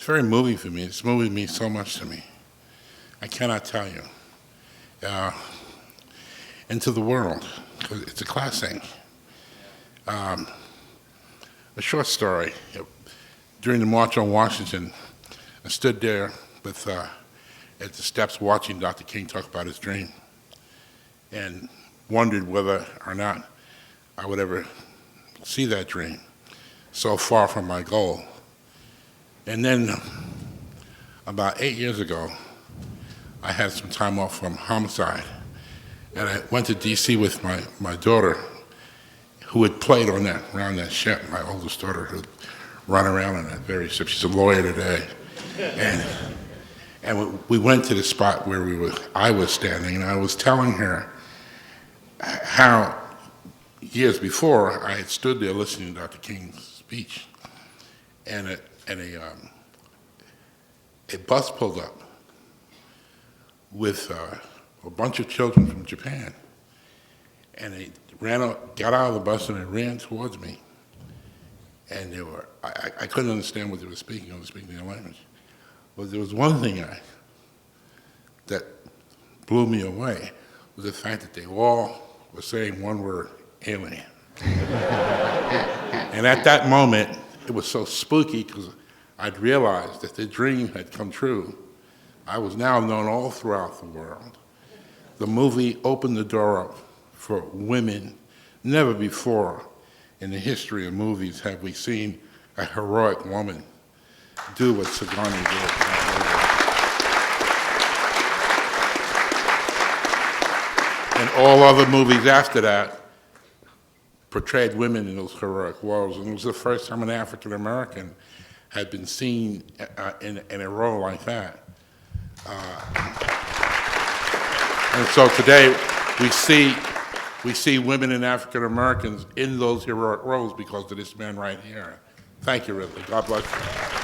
It's very moving for me. It's moving me so much to me. I cannot tell you. Into the world, 'cause it's a classic. A short story. During the March on Washington, I stood there with, at the steps watching Dr. King talk about his dream and wondered whether or not I would ever see that dream, so far from my goal. And then about 8 years ago, I had some time off from homicide, and I went to D.C. with my daughter, who had played around that ship, my oldest daughter, who run around on that very ship. She's a lawyer today. And we went to the spot where I was standing, and I was telling her how years before I had stood there listening to Dr. King's speech, and a bus pulled up with a bunch of children from Japan, and they got out of the bus and they ran towards me. And I couldn't understand what they were speaking. I was speaking their language. But there was one thing that blew me away, was the fact that they all were saying one word: alien. And at that moment, it was so spooky because I'd realized that the dream had come true. I was now known all throughout the world. The movie opened the door up for women. Never before in the history of movies have we seen a heroic woman do what Sigourney did. And all other movies after that portrayed women in those heroic roles. And it was the first time an African American had been seen in a role like that. And so today we see women and African Americans in those heroic roles because of this man right here. Thank you, Ridley. God bless you.